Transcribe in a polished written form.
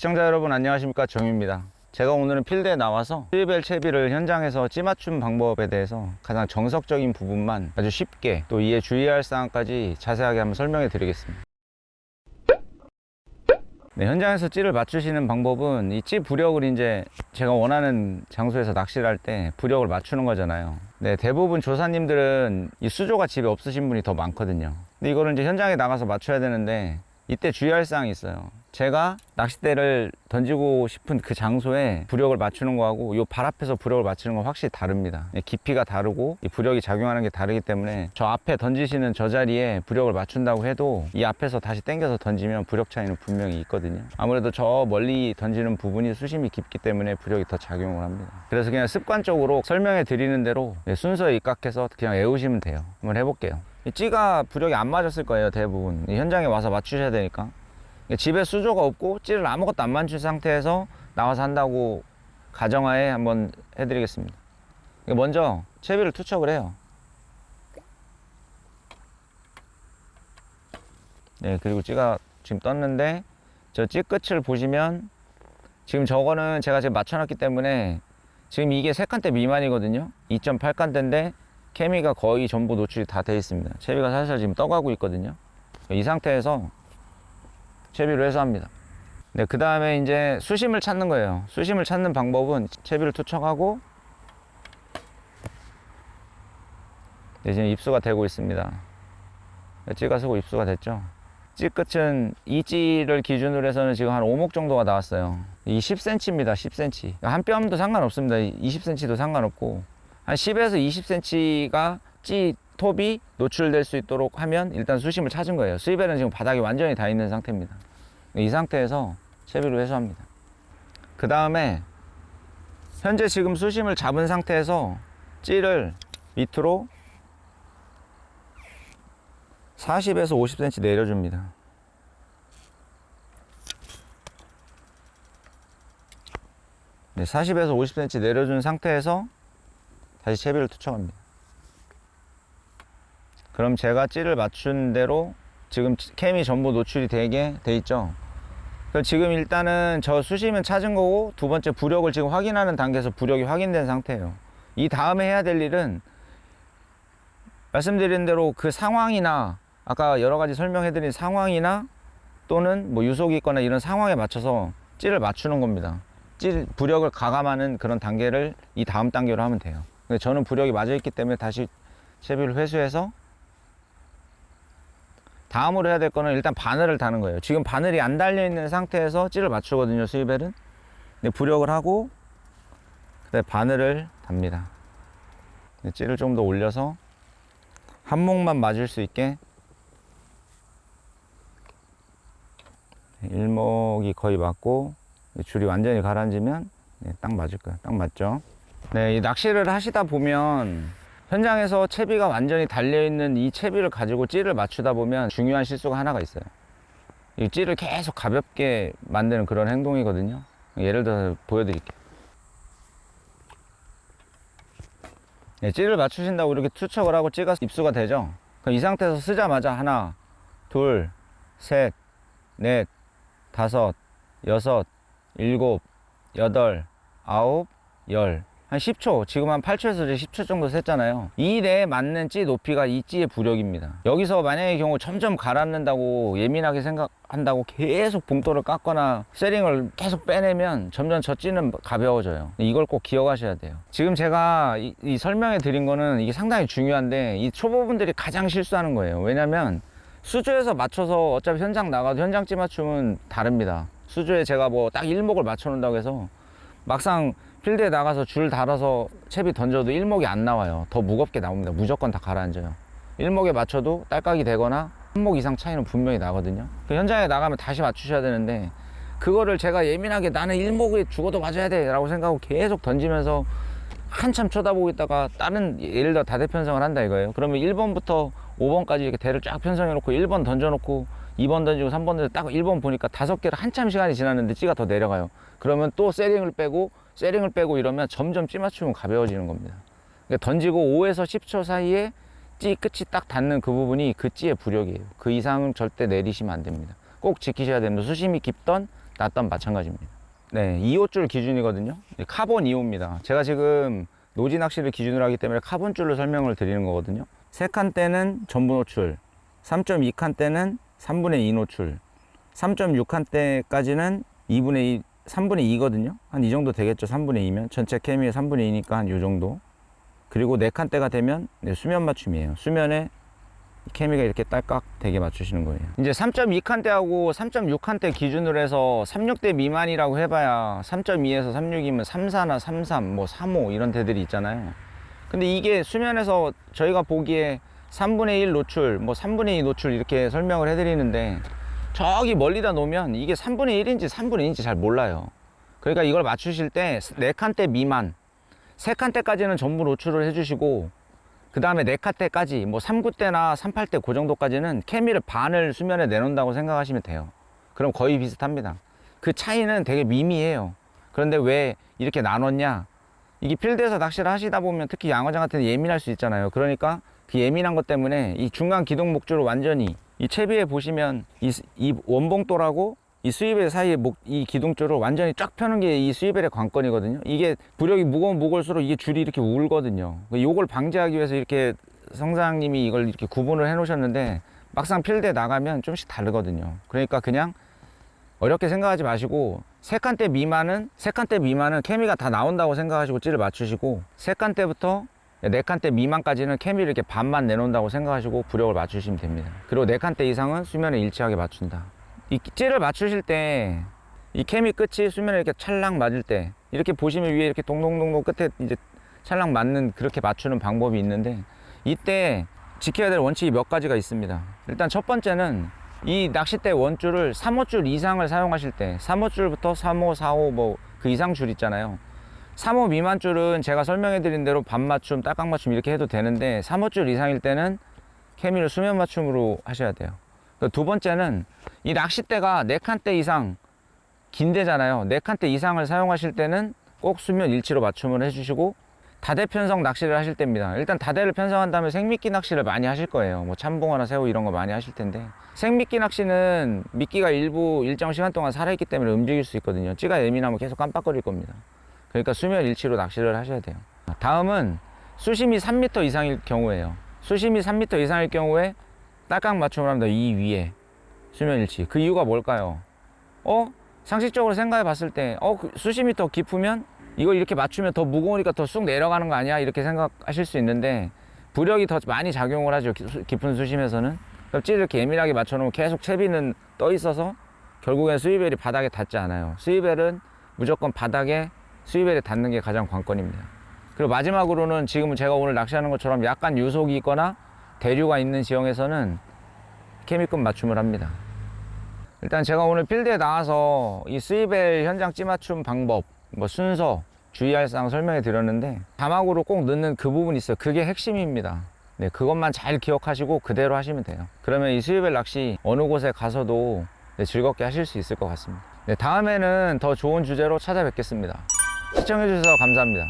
시청자 여러분 안녕하십니까, 정유입니다. 제가 오늘은 필드에 나와서 스위벨 채비를 현장에서 찌 맞춤 방법에 대해서 가장 정석적인 부분만 아주 쉽게 또 이에 주의할 사항까지 자세하게 한번 설명해 드리겠습니다. 네, 현장에서 찌를 맞추시는 방법은 이 찌 부력을 이제 제가 원하는 장소에서 낚시를 할 때 부력을 맞추는 거잖아요. 네, 대부분 조사님들은 이 수조가 집에 없으신 분이 더 많거든요. 근데 이거를 이제 현장에 나가서 맞춰야 되는데 이때 주의할 사항이 있어요. 제가 낚싯대를 던지고 싶은 그 장소에 부력을 맞추는 거하고 이 발 앞에서 부력을 맞추는 건 확실히 다릅니다. 깊이가 다르고 이 부력이 작용하는 게 다르기 때문에 저 앞에 던지시는 저 자리에 부력을 맞춘다고 해도 이 앞에서 다시 당겨서 던지면 부력 차이는 분명히 있거든요. 아무래도 저 멀리 던지는 부분이 수심이 깊기 때문에 부력이 더 작용을 합니다. 그래서 그냥 습관적으로 설명해 드리는 대로 순서에 입각해서 그냥 외우시면 돼요. 한번 해볼게요. 이 찌가 부력이 안 맞았을 거예요, 대부분. 현장에 와서 맞추셔야 되니까. 집에 수조가 없고 찌를 아무것도 안 맞춘 상태에서 나와서 한다고 가정하에 한번 해드리겠습니다. 먼저 채비를 투척을 해요. 네, 그리고 찌가 지금 떴는데 저 찌 끝을 보시면 지금 저거는 제가 지금 맞춰놨기 때문에 지금 이게 3칸대 미만이거든요. 2.8칸대인데 케미가 거의 전부 노출이 다 돼 있습니다. 채비가 살살 지금 떠가고 있거든요. 이 상태에서 채비를 회수합니다. 네, 그 다음에 이제 수심을 찾는 거예요. 수심을 찾는 방법은 채비를 투척하고, 네, 지금 입수가 되고 있습니다. 찌가 쓰고 입수가 됐죠. 찌 끝은 이 찌를 기준으로 해서는 지금 한 5목 정도가 나왔어요. 이 10cm입니다. 10cm. 한 뼘도 상관없습니다. 20cm도 상관없고 한 10에서 20cm가 찌 톱이 노출될 수 있도록 하면 일단 수심을 찾은 거예요. 스위벨은 지금 바닥이 완전히 다 있는 상태입니다. 이 상태에서 채비로 회수합니다. 그 다음에 현재 지금 수심을 잡은 상태에서 찌를 밑으로 40에서 50cm 내려줍니다. 네, 40에서 50cm 내려준 상태에서 다시 채비를 투척합니다. 그럼 제가 찌를 맞춘 대로 지금 캠이 전부 노출이 되게 돼 있죠. 지금 일단은 저 수심은 찾은 거고 두 번째 부력을 지금 확인하는 단계에서 부력이 확인된 상태예요. 이 다음에 해야 될 일은 말씀드린 대로 그 상황이나 아까 여러 가지 설명해 드린 상황이나 또는 뭐 유속이 있거나 이런 상황에 맞춰서 찌를 맞추는 겁니다. 찌 부력을 가감하는 그런 단계를 이 다음 단계로 하면 돼요. 근데 저는 부력이 맞아 있기 때문에 다시 채비를 회수해서 다음으로 해야 될 거는 일단 바늘을 다는 거예요. 지금 바늘이 안 달려 있는 상태에서 찌를 맞추거든요, 스위벨은. 근데 부력을 하고 그다음에 바늘을 답니다. 찌를 좀 더 올려서 한 목만 맞을 수 있게, 일목이 거의 맞고 줄이 완전히 가라앉으면 딱 맞을 거예요. 딱 맞죠? 네, 이 낚시를 하시다 보면 현장에서 채비가 완전히 달려있는 이 채비를 가지고 찌를 맞추다 보면 중요한 실수가 하나가 있어요. 이 찌를 계속 가볍게 만드는 그런 행동이거든요. 예를 들어서 보여드릴게요. 네, 찌를 맞추신다고 이렇게 투척을 하고 찌가 입수가 되죠. 그럼 이 상태에서 쓰자마자 하나, 둘, 셋, 넷, 다섯, 여섯, 일곱, 여덟, 아홉, 열. 한 10초, 지금 한 8초에서 10초 정도 셌잖아요. 이 내에 맞는 찌 높이가 이 찌의 부력입니다. 여기서 만약의 경우 점점 가라앉는다고 예민하게 생각한다고 계속 봉돌을 깎거나 세링을 계속 빼내면 점점 저 찌는 가벼워져요. 이걸 꼭 기억하셔야 돼요. 지금 제가 이 설명해 드린 거는 이게 상당히 중요한데 이 초보분들이 가장 실수하는 거예요. 왜냐면 수조에서 맞춰서 어차피 현장 나가도 현장 찌 맞춤은 다릅니다. 수조에 제가 뭐 딱 일목을 맞춰 놓는다고 해서 막상 필드에 나가서 줄 달아서 채비 던져도 일목이 안 나와요. 더 무겁게 나옵니다. 무조건 다 가라앉아요. 일목에 맞춰도 딸깍이 되거나 한 목 이상 차이는 분명히 나거든요. 그 현장에 나가면 다시 맞추셔야 되는데 그거를 제가 예민하게 나는 일목에 죽어도 맞아야 돼 라고 생각하고 계속 던지면서 한참 쳐다보고 있다가 다른 예를 들어 다대 편성을 한다 이거예요. 그러면 1번부터 5번까지 이렇게 대를 쫙 편성해 놓고 1번 던져놓고 2번 던지고 3번 던지고 딱 1번 보니까 5개를 한참 시간이 지났는데 찌가 더 내려가요. 그러면 또 세링을 빼고 이러면 점점 찌 맞추면 가벼워지는 겁니다. 그러니까 던지고 5에서 10초 사이에 찌 끝이 딱 닿는 그 부분이 그 찌의 부력이에요. 그 이상은 절대 내리시면 안 됩니다. 꼭 지키셔야 됩니다. 수심이 깊던 낫던 마찬가지입니다. 네, 2호줄 기준이거든요. 카본 2호입니다. 제가 지금 노지 낚시를 기준으로 하기 때문에 카본줄로 설명을 드리는 거거든요. 3칸 대는 전부 노출, 3.2칸 대는 3분의 2 노출, 3.6칸 대까지는 2분의 2, 3분의 2거든요. 한 이 정도 되겠죠. 3분의 2면 전체 케미의 3분의 2니까 한 이 정도. 그리고 4칸 대가 되면 수면 맞춤이에요. 수면에 케미가 이렇게 딸깍 되게 맞추시는 거예요. 이제 3.2칸 대하고 3.6칸 대 기준으로 해서 36대 미만이라고 해봐야 3.2에서 36이면 34나 33, 뭐 35 이런 대들이 있잖아요. 근데 이게 수면에서 저희가 보기에 3분의 1 노출, 뭐 3분의 2 노출 이렇게 설명을 해드리는데 저기 멀리다 놓으면 이게 3분의 1인지 3분의 2인지 잘 몰라요. 그러니까 이걸 맞추실 때 4칸대 미만, 3칸대까지는 전부 노출을 해주시고 그 다음에 4칸대까지 뭐 3구대나 38대 그 정도까지는 케미를 반을 수면에 내놓는다고 생각하시면 돼요. 그럼 거의 비슷합니다. 그 차이는 되게 미미해요. 그런데 왜 이렇게 나눴냐? 이게 필드에서 낚시를 하시다 보면 특히 양어장 같은 데 예민할 수 있잖아요. 그러니까 그 예민한 것 때문에 이 중간 기둥 목줄을 완전히 이 채비에 보시면 이 원봉돌하고 이 스위벨 사이에 이 기둥줄을 완전히 쫙 펴는 게 이 스위벨의 관건이거든요. 이게 부력이 무거우면 무거울수록 이게 줄이 이렇게 울거든요. 요걸 방지하기 위해서 이렇게 성사장님이 이걸 이렇게 구분을 해 놓으셨는데 막상 필드에 나가면 좀씩 다르거든요. 그러니까 그냥 어렵게 생각하지 마시고 3칸대 미만은 케미가 다 나온다고 생각하시고 찌를 맞추시고 3칸대부터 4칸대 미만까지는 케미를 이렇게 반만 내놓는다고 생각하시고 부력을 맞추시면 됩니다. 그리고 4칸대 이상은 수면에 일치하게 맞춘다. 이 찌를 맞추실 때 이 케미 끝이 수면에 이렇게 찰랑 맞을 때 이렇게 보시면 위에 이렇게 동동동동 끝에 이제 찰랑 맞는 그렇게 맞추는 방법이 있는데 이때 지켜야 될 원칙이 몇 가지가 있습니다. 일단 첫 번째는 이 낚싯대 원줄을 3호줄 이상을 사용하실 때 3호줄부터 3호, 4호 뭐 그 이상 줄 있잖아요. 3호 미만 줄은 제가 설명해 드린 대로 반 맞춤, 딸깍 맞춤 이렇게 해도 되는데 3호줄 이상일 때는 케미를 수면 맞춤으로 하셔야 돼요. 두 번째는 이 낚싯대가 4칸대 이상 긴대잖아요. 4칸대 이상을 사용하실 때는 꼭 수면 일치로 맞춤을 해주시고 다대 편성 낚시를 하실 때입니다. 일단 다대를 편성한 다음에 생미끼 낚시를 많이 하실 거예요. 뭐 참붕어나 새우 이런 거 많이 하실 텐데 생미끼 낚시는 미끼가 일부 일정 시간 동안 살아있기 때문에 움직일 수 있거든요. 찌가 예민하면 계속 깜빡거릴 겁니다. 그러니까 수면 일치로 낚시를 하셔야 돼요. 다음은 수심이 3m 이상일 경우에요. 수심이 3m 이상일 경우에 딸깍 맞춤을 합니다. 이 위에 수면 일치. 그 이유가 뭘까요? 상식적으로 생각해 봤을 때 수심이 더 깊으면 이걸 이렇게 맞추면 더 무거우니까 더 쑥 내려가는 거 아니야? 이렇게 생각하실 수 있는데 부력이 더 많이 작용을 하죠. 깊은 수심에서는. 그럼 찌를 이렇게 예민하게 맞춰놓으면 계속 채비는 떠 있어서 결국엔 스위벨이 바닥에 닿지 않아요. 스위벨은 무조건 바닥에 스위벨에 닿는 게 가장 관건입니다. 그리고 마지막으로는 지금은 제가 오늘 낚시하는 것처럼 약간 유속이 있거나 대류가 있는 지형에서는 케미급 맞춤을 합니다. 일단 제가 오늘 필드에 나와서 이 스위벨 현장 찌 맞춤 방법, 뭐 순서, 주의할 사항 설명해 드렸는데 자막으로 꼭 넣는 그 부분이 있어요. 그게 핵심입니다. 네, 그것만 잘 기억하시고 그대로 하시면 돼요. 그러면 이 스위벨 낚시 어느 곳에 가서도 즐겁게 하실 수 있을 것 같습니다. 네, 다음에는 더 좋은 주제로 찾아뵙겠습니다. 시청해 주셔서 감사합니다.